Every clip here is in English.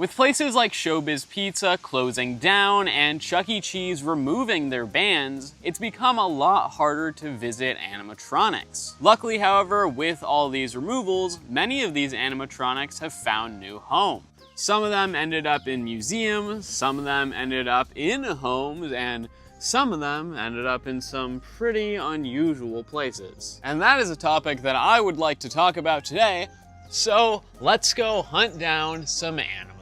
With places like Showbiz Pizza closing down and Chuck E. Cheese removing their bans, it's become a lot harder to visit animatronics. Luckily, however, with all these removals, many of these animatronics have found new homes. Some of them ended up in museums, some of them ended up in homes, and some of them ended up in some pretty unusual places. And that is a topic that I would like to talk about today, so let's go hunt down some animatronics.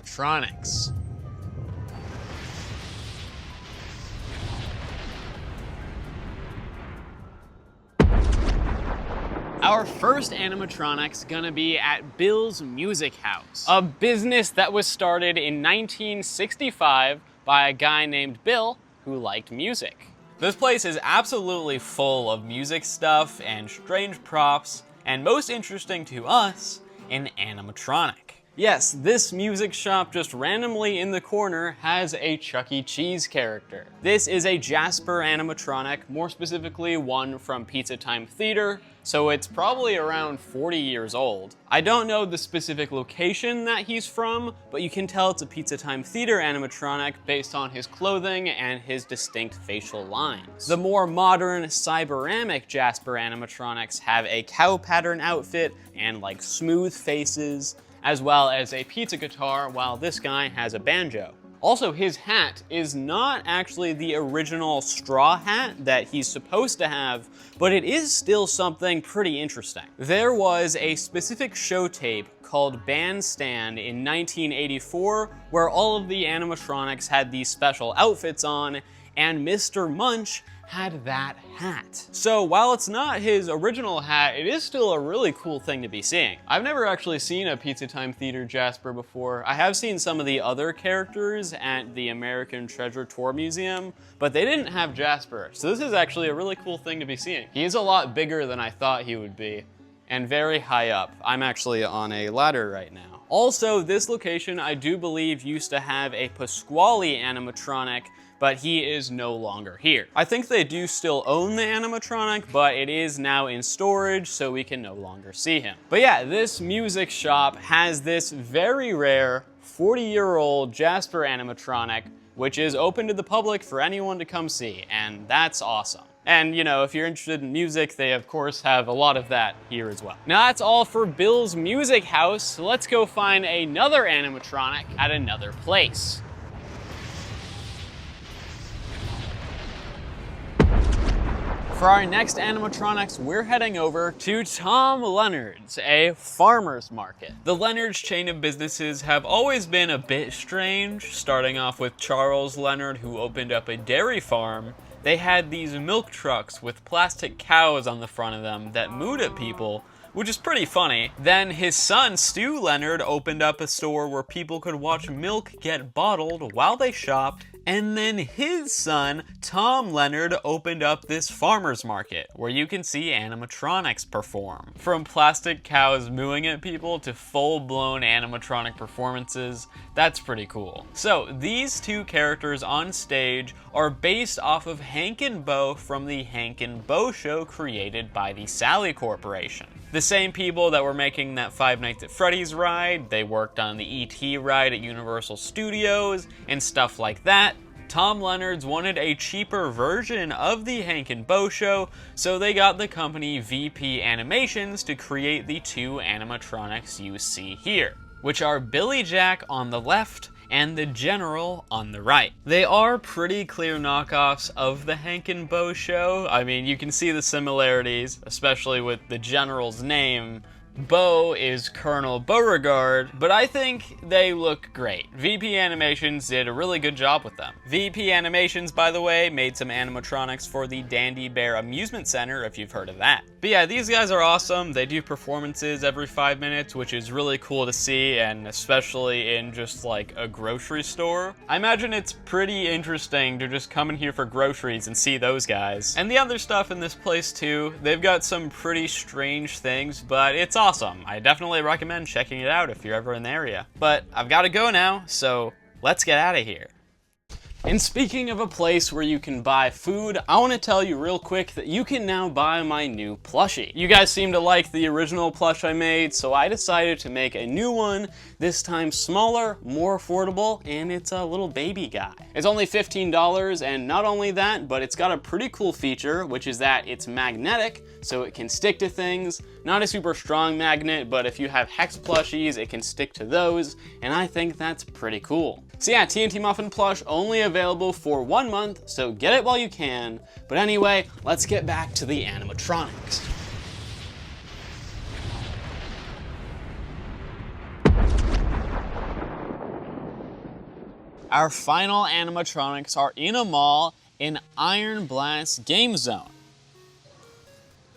Our first animatronic's gonna be at Bill's Music House, a business that was started in 1965 by a guy named Bill who liked music. This place is absolutely full of music stuff and strange props, and most interesting to us, an animatronic. Yes, this music shop just randomly in the corner has a Chuck E. Cheese character. This is a Jasper animatronic, more specifically one from Pizza Time Theater, so it's probably around 40 years old. I don't know the specific location that he's from, but you can tell it's a Pizza Time Theater animatronic based on his clothing and his distinct facial lines. The more modern, cyberamic Jasper animatronics have a cow pattern outfit and like smooth faces, as well as a pizza guitar, while this guy has a banjo. Also, his hat is not actually the original straw hat that he's supposed to have, but it is still something pretty interesting. There was a specific show tape called Bandstand in 1984 where all of the animatronics had these special outfits on, and Mr. Munch had that hat. So while it's not his original hat, it is still a really cool thing to be seeing. I've never actually seen a Pizza Time Theater Jasper before. I have seen some of the other characters at the American Treasure Tour Museum, but they didn't have Jasper. So this is actually a really cool thing to be seeing. He is a lot bigger than I thought he would be, and very high up. I'm actually on a ladder right now. Also, this location I do believe used to have a Pasquale animatronic, but he is no longer here. I think they do still own the animatronic, but it is now in storage, so we can no longer see him. But yeah, this music shop has this very rare 40-year-old Jasper animatronic, which is open to the public for anyone to come see, and that's awesome. And you know, if you're interested in music, they of course have a lot of that here as well. Now that's all for Bill's Music House, so let's go find another animatronic at another place. For our next animatronics, we're heading over to Tom Leonard's, a farmer's market. The Leonard's chain of businesses have always been a bit strange, starting off with Charles Leonard, who opened up a dairy farm. They had these milk trucks with plastic cows on the front of them that mooed at people, which is pretty funny. Then his son, Stu Leonard, opened up a store where people could watch milk get bottled while they shopped. And then his son, Tom Leonard, opened up this farmer's market where you can see animatronics perform. From plastic cows mooing at people to full-blown animatronic performances, that's pretty cool. So these two characters on stage are based off of Hank and Beau from the Hank and Beau show created by the Sally Corporation. The same people that were making that Five Nights at Freddy's ride, they worked on the E.T. ride at Universal Studios and stuff like that. Tom Leonard's wanted a cheaper version of the Hank and Beau show, so they got the company VP Animations to create the two animatronics you see here, which are Billy Jack on the left and the General on the right. They are pretty clear knockoffs of the Hank and Beau show. I mean, you can see the similarities, especially with the General's name. Beau is Colonel Beauregard, but I think they look great. VP Animations did a really good job with them. VP Animations, by the way, made some animatronics for the Dandy Bear Amusement Center, if you've heard of that. But yeah, these guys are awesome. They do performances every 5 minutes, which is really cool to see, and especially in just like a grocery store. I imagine it's pretty interesting to just come in here for groceries and see those guys. And the other stuff in this place too, they've got some pretty strange things, but it's awesome. I definitely recommend checking it out if you're ever in the area. But I've got to go now, so let's get out of here. And speaking of a place where you can buy food, I want to tell you real quick that you can now buy my new plushie. You guys seem to like the original plush I made, so I decided to make a new one, this time smaller, more affordable, and it's a little baby guy. It's only $15, and not only that, but it's got a pretty cool feature, which is that it's magnetic, so it can stick to things. Not a super strong magnet, but if you have hex plushies, it can stick to those, and I think that's pretty cool. So yeah, TNT Muffin plush only available for 1 month, so get it while you can. But anyway, let's get back to the animatronics. Our final animatronics are in a mall in IronBlast GAMEZONE.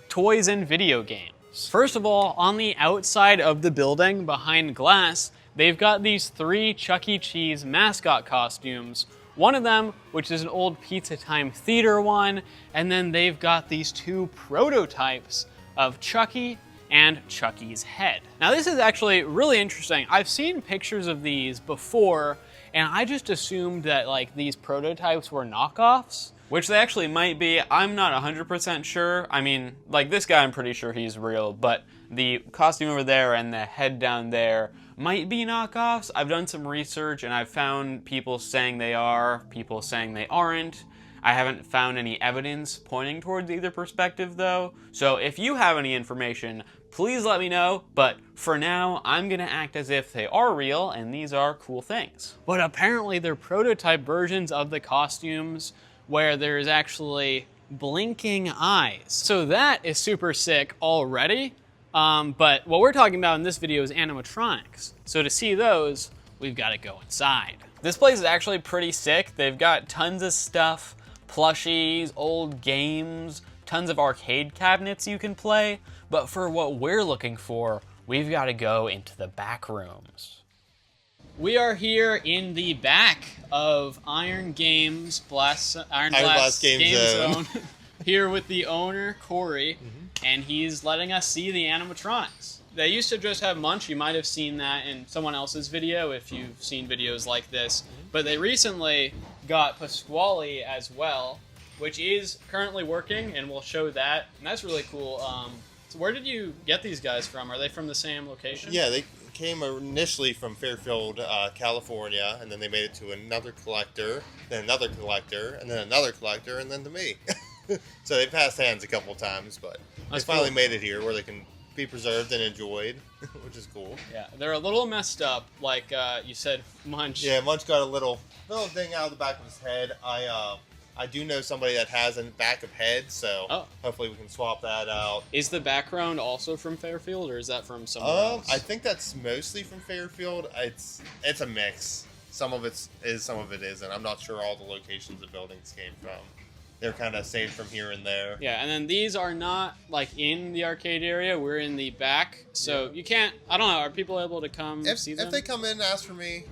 Toys and video games. First of all, on the outside of the building behind glass, they've got these 3 Chuck E. Cheese mascot costumes. One of them, which is an old Pizza Time theater one, and then they've got these 2 prototypes of Chucky and Chucky's head. Now this is actually really interesting. I've seen pictures of these before, and I just assumed that like these prototypes were knockoffs, which they actually might be. I'm not 100% sure. I mean, like this guy, I'm pretty sure he's real, but the costume over there and the head down there might be knockoffs. I've done some research and I've found people saying they are, people saying they aren't. I haven't found any evidence pointing towards either perspective though. So if you have any information, please let me know. But for now, I'm gonna act as if they are real and these are cool things. But apparently they're prototype versions of the costumes where there's actually blinking eyes. So that is super sick already. But what we're talking about in this video is animatronics. So to see those, we've got to go inside. This place is actually pretty sick. They've got tons of stuff, plushies, old games, tons of arcade cabinets you can play. But for what we're looking for, we've got to go into the back rooms. We are here in the back of IronBlast GameZone. Here with the owner, Corey, and he's letting us see the animatronics. They used to just have Munch. You might have seen that in someone else's video if you've seen videos like this. But they recently got Pasquale as well, which is currently working, and we'll show that. And that's really cool. So where did you get these guys from? Are they from the same location? Yeah, they came initially from Fairfield, California, and then they made it to another collector, then another collector, and then another collector, and then to me. So they passed hands a couple of times, but they finally made it here where they can be preserved and enjoyed, which is cool. Yeah, they're a little messed up, like you said, Munch. Yeah, Munch got a little thing out of the back of his head. I do know somebody that has a back of head, so hopefully we can swap that out. Is the background also from Fairfield, or is that from somewhere else? I think that's mostly from Fairfield. It's a mix. Some of it is, some of it isn't. I'm not sure all the locations the buildings came from. They're kind of saved from here and there. Yeah, and then these are not like in the arcade area. We're in the back, so you can't. I don't know. Are people able to come see them? If they come in and ask for me,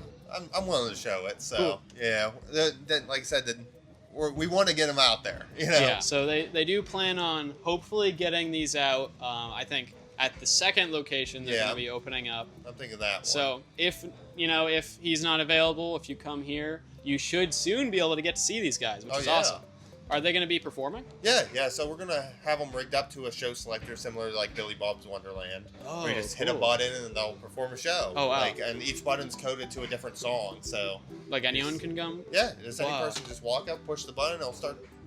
I'm willing to show it. So cool. Yeah, like I said, we want to get them out there. You know. Yeah. So they do plan on hopefully getting these out. I think at the second location they're going to be opening up. I'm thinking that one. So if he's not available, if you come here, you should soon be able to get to see these guys, which is awesome. Are they going to be performing? Yeah. So we're going to have them rigged up to a show selector similar to like Billy Bob's Wonderland. Where you just hit a button and they'll perform a show. Oh, wow. And each button's coded to a different song. So like anyone can come? Yeah. Just any person just walk up, push the button, and it'll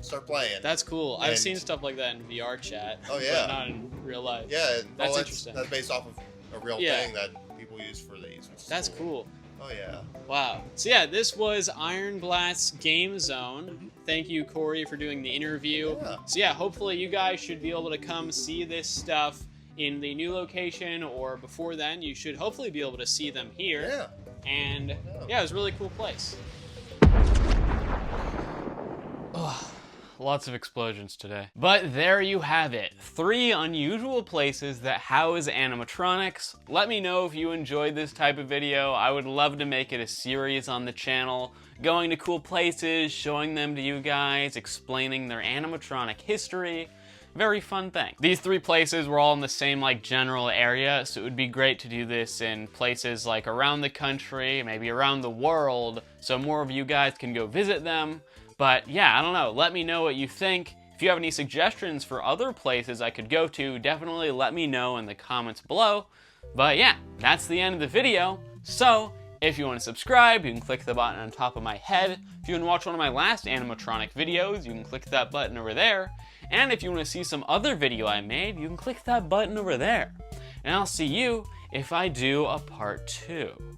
start playing. That's cool. I've seen stuff like that in VR chat. Oh, yeah. But not in real life. Yeah. That's interesting. That's based off of a real thing that people use for these. That's cool. Oh, yeah. Wow. So, yeah, this was IronBlast's GameZone. Thank you, Corey, for doing the interview. Yeah. So, yeah, hopefully you guys should be able to come see this stuff in the new location, or before then, you should hopefully be able to see them here. Yeah. And, yeah, it was a really cool place. Oh, lots of explosions today. But there you have it. 3 unusual places that house animatronics. Let me know if you enjoyed this type of video. I would love to make it a series on the channel, going to cool places, showing them to you guys, explaining their animatronic history. Very fun thing. These 3 places were all in the same like general area, so it would be great to do this in places like around the country, maybe around the world, so more of you guys can go visit them. But yeah, I don't know, let me know what you think. If you have any suggestions for other places I could go to, definitely let me know in the comments below. But yeah, that's the end of the video. So, if you want to subscribe, you can click the button on top of my head. If you want to watch one of my last animatronic videos, you can click that button over there. And if you want to see some other video I made, you can click that button over there. And I'll see you if I do a part 2.